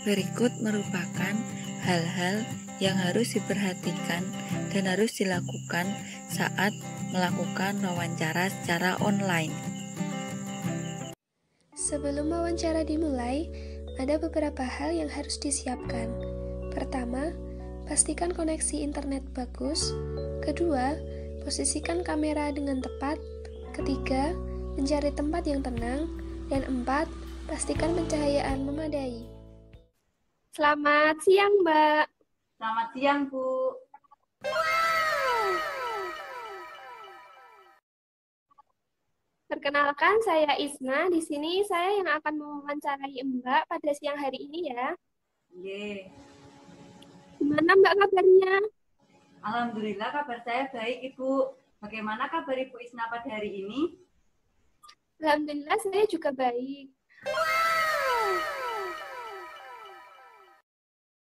Berikut merupakan hal-hal yang harus diperhatikan dan harus dilakukan saat melakukan wawancara secara online. Sebelum wawancara dimulai, ada beberapa hal yang harus disiapkan. Pertama, pastikan koneksi internet bagus. Kedua, posisikan kamera dengan tepat. Ketiga, mencari tempat yang tenang. Dan empat, pastikan pencahayaan memadai. Selamat siang, Mbak. Selamat siang, Bu. Perkenalkan, saya Isna. Di sini saya yang akan mewawancarai Mbak pada siang hari ini ya. Ye. Gimana Mbak kabarnya? Alhamdulillah kabar saya baik, Ibu. Bagaimana kabar Ibu Isna pada hari ini? Alhamdulillah saya juga baik.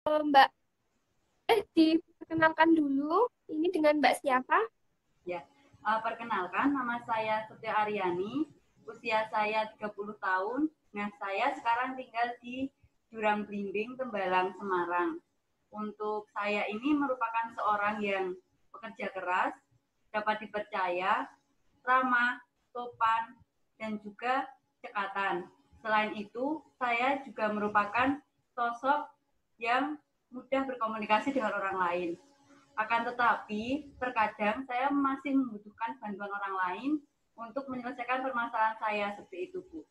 Mbak, diperkenalkan dulu. Ini dengan Mbak siapa? Ya, perkenalkan nama saya Setio Aryani. Usia saya 30 tahun. Nah, saya sekarang tinggal di Jurang Blimbing, Tembalang, Semarang. Untuk saya ini merupakan seorang yang pekerja keras, dapat dipercaya, ramah, sopan, dan juga cekatan. Selain itu, saya juga merupakan sosok yang mudah berkomunikasi dengan orang lain. Akan tetapi, terkadang saya masih membutuhkan bantuan orang lain untuk menyelesaikan permasalahan saya seperti itu, Bu.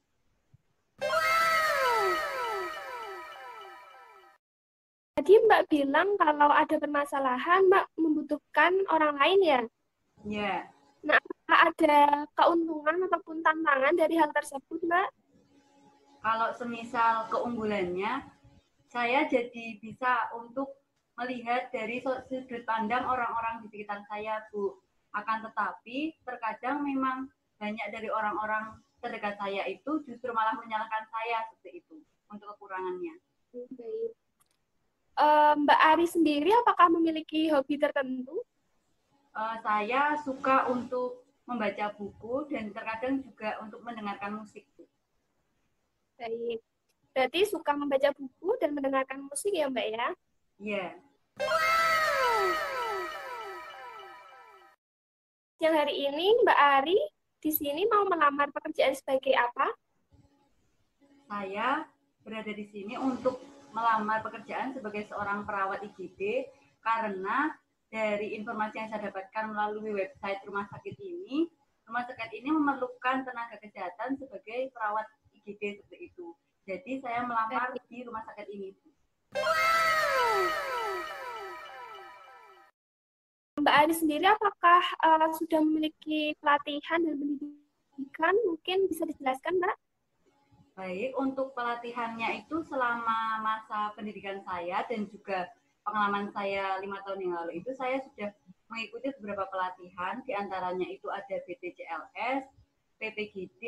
Tadi Mbak bilang kalau ada permasalahan, Mbak membutuhkan orang lain ya? Ya. Nah, apakah ada keuntungan ataupun tantangan dari hal tersebut, Mbak? Kalau semisal keunggulannya, saya jadi bisa untuk melihat dari sudut pandang orang-orang di sekitar saya, Bu. Akan tetapi, terkadang memang banyak dari orang-orang terdekat saya itu justru malah menyalahkan saya seperti itu untuk kekurangannya. Baik. Mbak Ari sendiri apakah memiliki hobi tertentu? Saya suka untuk membaca buku dan terkadang juga untuk mendengarkan musik. Baik. Berarti suka membaca buku dan mendengarkan musik ya, Mbak ya? Iya. Yang hari ini Mbak Ari di sini mau melamar pekerjaan sebagai apa? Saya berada di sini untuk melamar pekerjaan sebagai seorang perawat IGD karena dari informasi yang saya dapatkan melalui website rumah sakit ini memerlukan tenaga kesehatan sebagai perawat IGD seperti itu. Jadi saya melamar di rumah sakit ini. Mbak Ari sendiri apakah sudah memiliki pelatihan dan pendidikan? Mungkin bisa dijelaskan, Mbak? Baik, untuk pelatihannya itu selama masa pendidikan saya dan juga pengalaman saya 5 tahun yang lalu itu saya sudah mengikuti beberapa pelatihan, diantaranya itu ada BPJLS, PPGD,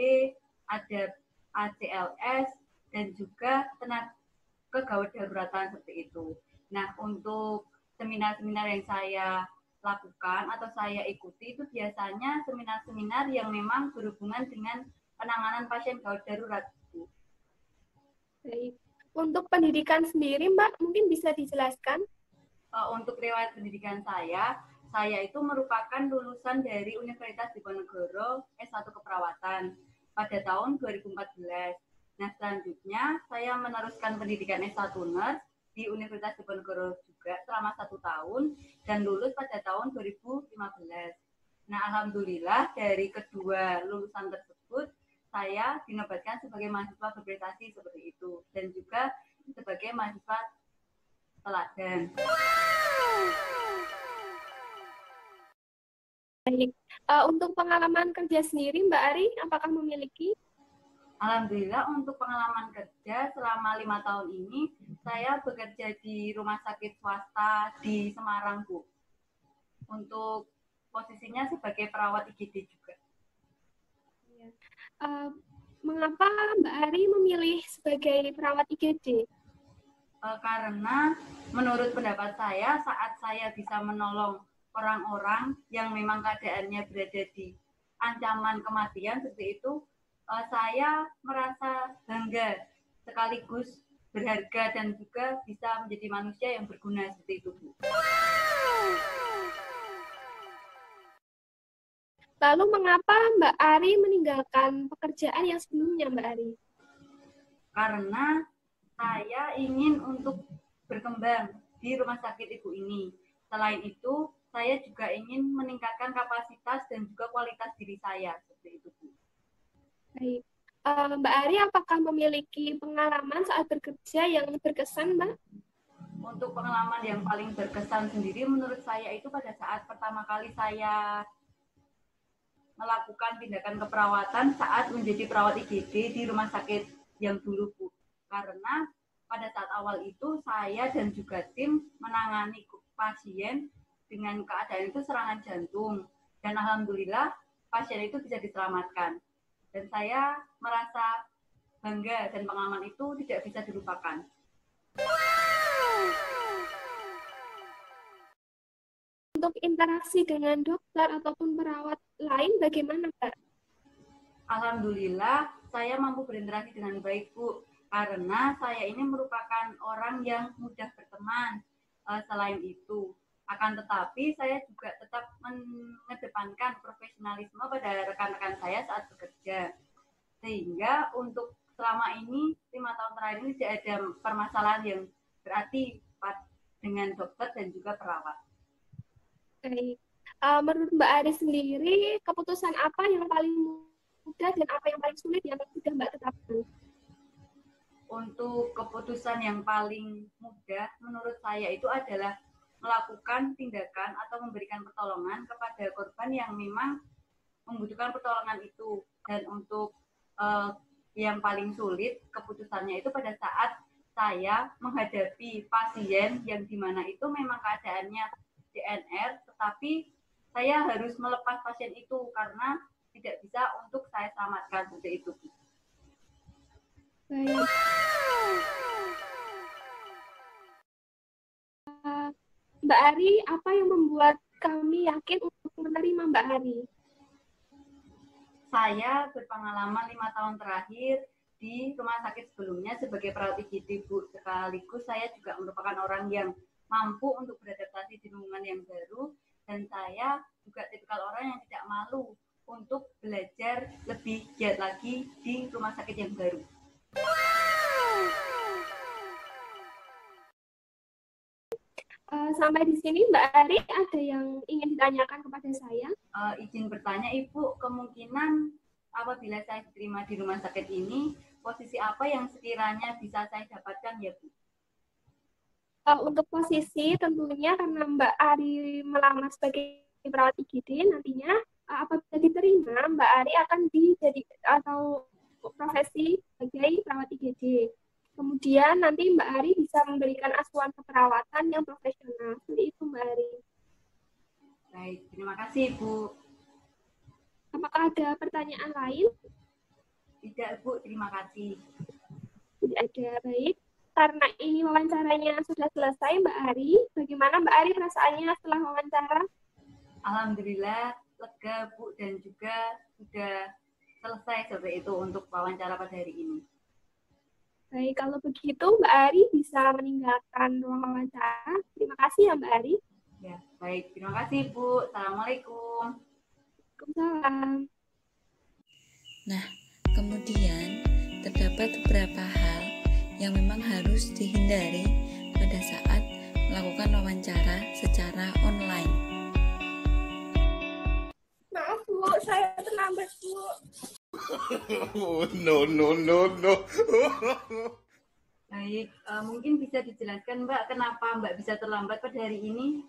ada ACLS, dan juga tenaga kegawat daruratan seperti itu. Nah, untuk seminar-seminar yang saya lakukan atau saya ikuti itu biasanya seminar-seminar yang memang berhubungan dengan penanganan pasien gawat darurat. Baik. Untuk pendidikan sendiri, Mbak, mungkin bisa dijelaskan? Untuk riwayat pendidikan saya itu merupakan lulusan dari Universitas Diponegoro S1 Keperawatan pada tahun 2014. Nah, selanjutnya saya meneruskan pendidikan S1 Nurse di Universitas Diponegoro juga selama 1 tahun dan lulus pada tahun 2015. Nah, alhamdulillah dari kedua lulusan tersebut saya dinobatkan sebagai mahasiswa berprestasi seperti itu dan juga sebagai mahasiswa teladan. Baik. Untuk pengalaman kerja sendiri, Mbak Ari, apakah memiliki? Alhamdulillah untuk pengalaman kerja selama 5 tahun ini saya bekerja di rumah sakit swasta di Semarang, Bu. Untuk posisinya sebagai perawat IGD juga. Mengapa Mbak Ari memilih sebagai perawat IGD? Karena menurut pendapat saya saat saya bisa menolong orang-orang yang memang keadaannya berada di ancaman kematian seperti itu, saya merasa bangga sekaligus berharga dan juga bisa menjadi manusia yang berguna seperti itu, Bu. Lalu mengapa Mbak Ari meninggalkan pekerjaan yang sebelumnya, Mbak Ari? Karena saya ingin untuk berkembang di rumah sakit Ibu ini. Selain itu, saya juga ingin meningkatkan kapasitas dan juga kualitas diri saya seperti itu, Bu. Baik. Mbak Ari, apakah memiliki pengalaman saat bekerja yang berkesan, Mbak? Untuk pengalaman yang paling berkesan sendiri menurut saya itu pada saat pertama kali saya melakukan tindakan keperawatan saat menjadi perawat IGD di rumah sakit yang dulu, Bu. Karena pada saat awal itu saya dan juga tim menangani pasien dengan keadaan itu serangan jantung. Dan alhamdulillah pasien itu bisa diselamatkan. Dan saya merasa bangga dan pengalaman itu tidak bisa dilupakan. Untuk interaksi dengan dokter ataupun perawat lain bagaimana, Mbak? Alhamdulillah saya mampu berinteraksi dengan baik, Bu, karena saya ini merupakan orang yang mudah berteman. Selain itu, akan tetapi saya juga tetap mengedepankan profesionalisme pada rekan-rekan saya saat bekerja. Sehingga untuk selama ini 5 tahun terakhir ini tidak ada permasalahan yang berarti dengan dokter dan juga perawat. Baik. Menurut Mbak Ari sendiri, keputusan apa yang paling mudah dan apa yang paling sulit yang sudah Mbak tetapkan? Untuk keputusan yang paling mudah menurut saya itu adalah melakukan tindakan atau memberikan pertolongan kepada korban yang memang membutuhkan pertolongan itu. Dan untuk yang paling sulit keputusannya itu pada saat saya menghadapi pasien yang dimana itu memang keadaannya DNR, tetapi saya harus melepas pasien itu karena tidak bisa untuk saya selamatkan seperti itu. Baik. Mbak Ari, apa yang membuat kami yakin untuk menerima Mbak Ari? Saya berpengalaman 5 tahun terakhir di rumah sakit sebelumnya sebagai perawat IGD, Bu. Sekaligus saya juga merupakan orang yang mampu untuk beradaptasi di lingkungan yang baru, dan saya juga tipikal orang yang tidak malu untuk belajar lebih giat lagi di rumah sakit yang baru. Sampai di sini Mbak Ari ada yang ingin ditanyakan kepada saya? Izin bertanya, Ibu, kemungkinan apabila saya diterima di rumah sakit ini, posisi apa yang sekiranya bisa saya dapatkan ya, Bu? Untuk posisi tentunya karena Mbak Ari melamar sebagai perawat IGD, nantinya apabila diterima Mbak Ari akan atau profesi sebagai perawat IGD. Kemudian nanti Mbak Ari bisa memberikan asuhan keperawatan yang profesional. Seperti itu Mbak Ari. Baik, terima kasih Bu. Apakah ada pertanyaan lain? Tidak Bu, terima kasih. Tidak ada, baik. Karena ini wawancaranya sudah selesai, Mbak Ari. Bagaimana Mbak Ari perasaannya setelah wawancara? Alhamdulillah lega Bu, dan juga sudah selesai seperti itu untuk wawancara pada hari ini. Baik, kalau begitu Mbak Ari bisa meninggalkan ruang wawancara. Terima kasih ya Mbak Ari. Ya, baik. Terima kasih Bu. Assalamualaikum. Waalaikumsalam. Nah, kemudian terdapat beberapa hal yang memang harus dihindari pada saat melakukan wawancara secara online. Maaf Bu, saya terlambat Bu. No. Baik, mungkin bisa dijelaskan Mbak, kenapa Mbak bisa terlambat pada hari ini?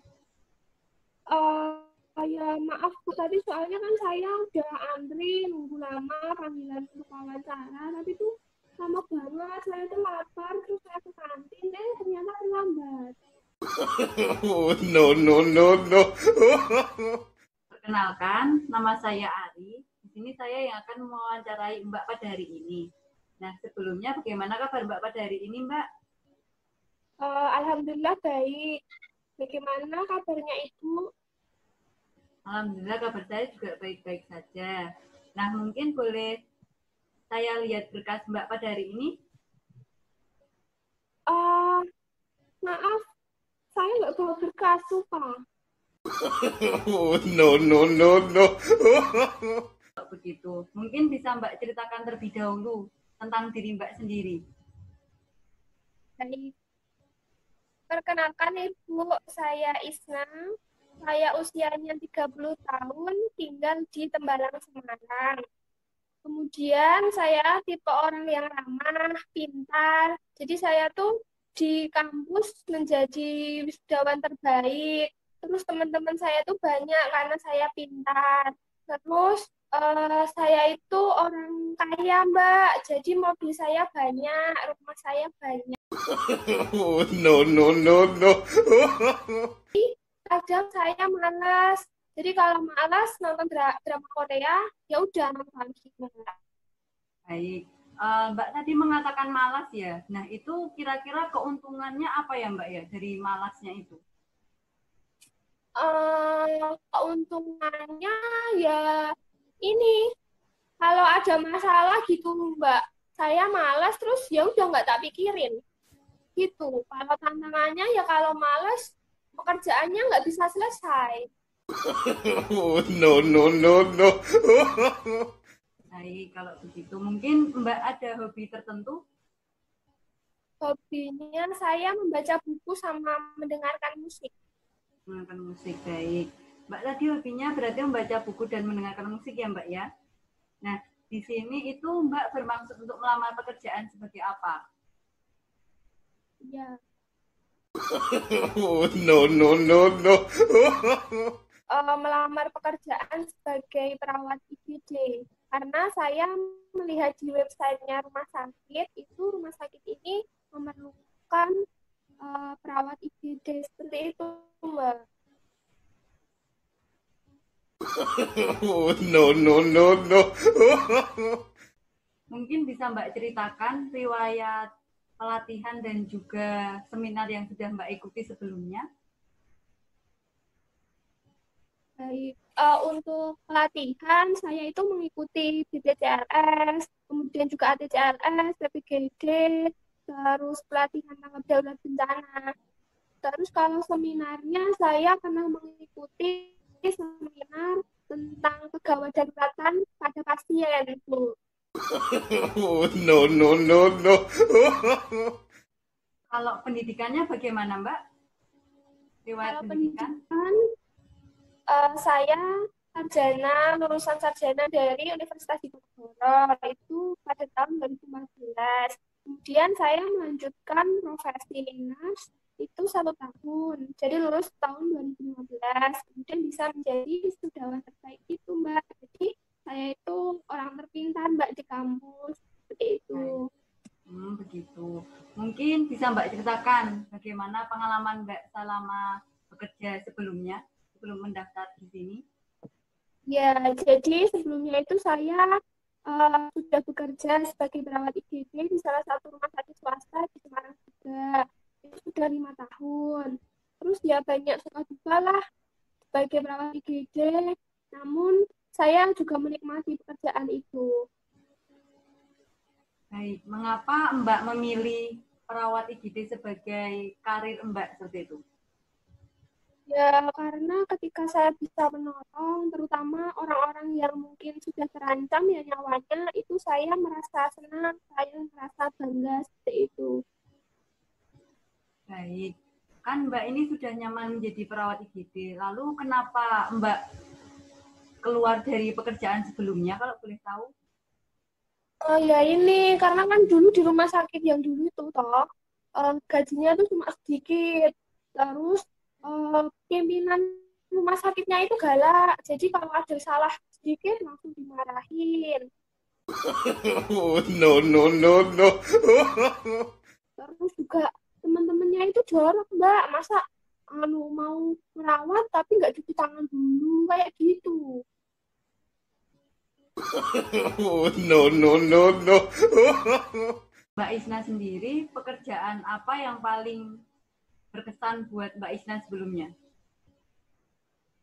Ya maaf Bu, tadi soalnya kan saya udah antri nunggu lama panggilan untuk wawancara, tapi tuh lama banget, saya tuh lapar, terus saya ke kantin, ternyata terlambat. No. Perkenalkan, nama saya Ari. Di sini saya yang akan mewawancarai Mbak pada hari ini. Nah, sebelumnya bagaimana kabar Mbak pada hari ini, Mbak? Alhamdulillah baik. Bagaimana kabarnya Ibu? Alhamdulillah kabar saya juga baik-baik saja. Nah, mungkin boleh saya lihat berkas Mbak pada hari ini? Maaf, saya nggak bawa berkas, Pak. Oh, no, no, no, no. Begitu. Mungkin bisa Mbak ceritakan terlebih dahulu tentang diri Mbak sendiri. Baik. Perkenalkan Ibu, saya Isna. Saya usianya 30 tahun, tinggal di Tembalang, Semarang. Kemudian saya tipe orang yang ramah, pintar. Jadi saya tuh di kampus menjadi wisudawan terbaik. Terus teman-teman saya tuh banyak karena saya pintar. Terus saya itu orang kaya, Mbak. Jadi mobil saya banyak, rumah saya banyak. Oh, no, no, no, no. Kadang saya malas. Jadi kalau malas nonton drama Korea, ya udah nonton gitu. Baik. Mbak tadi mengatakan malas ya. Nah, itu kira-kira keuntungannya apa ya, Mbak ya, dari malasnya itu? Keuntungannya ya ini, kalau ada masalah gitu Mbak, saya malas terus ya udah nggak tak pikirin gitu. Kalau tantangannya ya kalau malas pekerjaannya nggak bisa selesai. Oh, no, no, no, no. Baik, kalau begitu mungkin Mbak ada hobi tertentu? Hobinya saya membaca buku sama mendengarkan musik. Mendengarkan musik, baik. Mbak tadi hobinya berarti membaca buku dan mendengarkan musik ya Mbak ya? Nah, di sini itu Mbak bermaksud untuk melamar pekerjaan sebagai apa? Ya. Oh, no, no, no, no. Melamar pekerjaan sebagai perawat IGD. Karena saya melihat di websitenya rumah sakit, itu rumah sakit ini memerlukan perawat IGD seperti itu, Mbak. Oh, no, no, no, no. Mungkin bisa Mbak ceritakan riwayat pelatihan dan juga seminar yang sudah Mbak ikuti sebelumnya? Baik, untuk pelatihan saya itu mengikuti BPJLS, kemudian juga ATCLS, PPGD, terus pelatihan tanggap darurat bencana. Terus kalau seminarnya saya pernah mengikuti seminar tentang kegawat daruratan pada pasien, Bu. Oh, no, no, no, no. Kalau pendidikannya bagaimana, Mbak? Riwayat Kalau pendidikan? Saya sarjana, lulusan sarjana dari Universitas Diponegoro itu pada tahun 2014. Kemudian saya melanjutkan profesi nurse itu 1 tahun. Jadi lulus tahun 2015. Kemudian bisa menjadi wisudawan terbaik itu, Mbak. Jadi saya itu orang terpintar, Mbak, di kampus. Seperti itu. Begitu. Mungkin bisa Mbak ceritakan bagaimana pengalaman Mbak selama bekerja sebelumnya, sebelum mendaftar di sini? Ya, jadi sebelumnya itu saya sudah bekerja sebagai perawat IGD di salah satu rumah sakit swasta di Semarang juga. Itu sudah 5 tahun. Terus ya banyak suka duka lah sebagai perawat IGD. Namun saya juga menikmati pekerjaan itu. Baik, mengapa Mbak memilih perawat IGD sebagai karir Mbak seperti itu? Ya, karena ketika saya bisa menolong, terutama orang-orang yang mungkin sudah terancam ya nyawanya, itu saya merasa senang, saya merasa bangga seperti itu. Baik, kan Mbak ini sudah nyaman menjadi perawat IGD, lalu kenapa Mbak keluar dari pekerjaan sebelumnya, kalau boleh tahu? Oh ya ini, karena kan dulu di rumah sakit yang dulu itu toh, gajinya tuh cuma sedikit, terus pimpinan rumah sakitnya itu galak, jadi kalau ada salah sedikit langsung dimarahin. Oh, no, no, no, no. Terus juga teman-temannya itu jorok, Mbak, masa mau merawat tapi nggak cuci tangan dulu kayak gitu. Oh, no, no, no, no. Mbak Isna sendiri, pekerjaan apa yang paling berkesan buat Mbak Isna sebelumnya?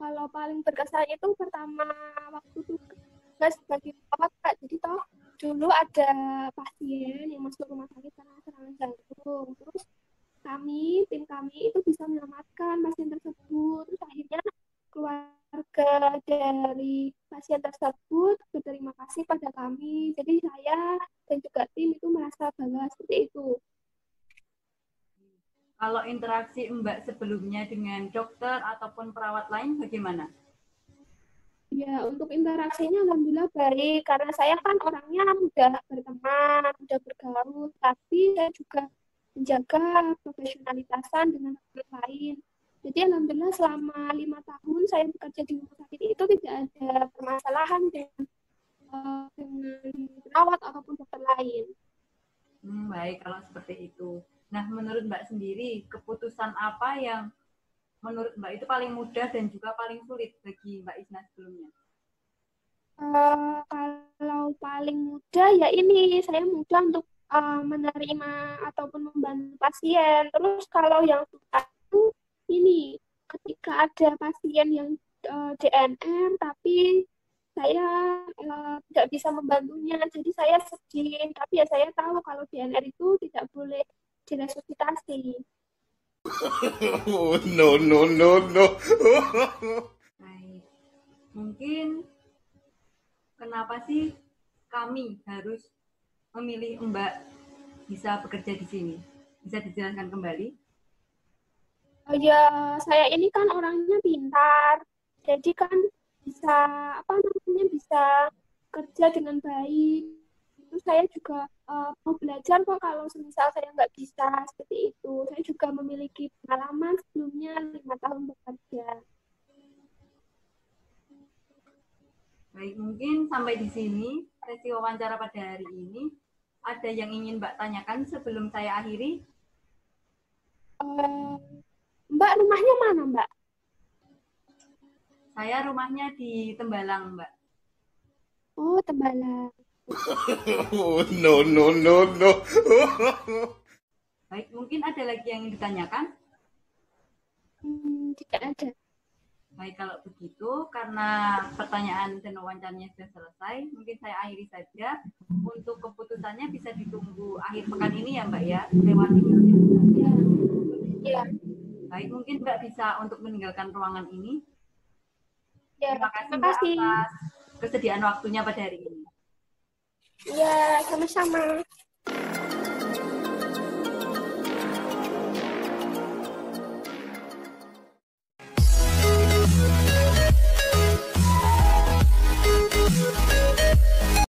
Kalau paling berkesan itu pertama waktu tugas sebagai perawat, Kak. Jadi toh dulu ada pasien yang masuk rumah sakit karena serangan jantung. Terus kami tim kami itu bisa menyelamatkan pasien tersebut. Terus akhirnya keluarga dari pasien tersebut berterima kasih pada kami. Jadi saya dan juga tim itu merasa bangga seperti itu. Kalau interaksi Mbak sebelumnya dengan dokter ataupun perawat lain bagaimana? Ya, untuk interaksinya alhamdulillah baik, karena saya kan orangnya mudah berteman, mudah bergaul, tapi saya juga menjaga profesionalitasan dengan orang lain. Jadi alhamdulillah selama 5 tahun saya bekerja di rumah sakit itu tidak ada permasalahan dengan perawat ataupun dokter lain. Baik, kalau seperti itu. Nah, menurut Mbak sendiri, keputusan apa yang menurut Mbak itu paling mudah dan juga paling sulit bagi Mbak Isna sebelumnya? Kalau paling mudah ya ini, saya mudah untuk menerima ataupun membantu pasien. Terus kalau yang susah itu ini, ketika ada pasien yang DNR tapi saya tidak bisa membantunya, jadi saya sedih. Tapi ya saya tahu kalau DNR itu tidak boleh diresusitasi. No, no, no, no. Baik. Mungkin kenapa sih kami harus memilih Mbak bisa bekerja di sini? Bisa dijelaskan kembali? Ya, saya ini kan orangnya pintar, jadi kan bisa bisa kerja dengan baik. Terus saya juga mau belajar kok kalau semisal saya nggak bisa seperti itu. Saya juga memiliki pengalaman sebelumnya 5 tahun bekerja. Baik, mungkin sampai di sini sesi wawancara pada hari ini. Ada yang ingin Mbak tanyakan sebelum saya akhiri? Mbak, rumahnya mana, Mbak? Saya rumahnya di Tembalang, Mbak. Oh, Tembalang. No, no, no, no. Baik, mungkin ada lagi yang ingin ditanyakan? Tidak ada. Baik, kalau begitu, karena pertanyaan dan wawancaranya sudah selesai, mungkin saya akhiri saja. Untuk keputusannya bisa ditunggu akhir pekan ini ya, Mbak ya, lewat email. Ya. Baik, mungkin Mbak bisa untuk meninggalkan ruangan ini. Ya, Terima kasih Mbak atas kesediaan waktunya pada hari ini. Ya, sama-sama.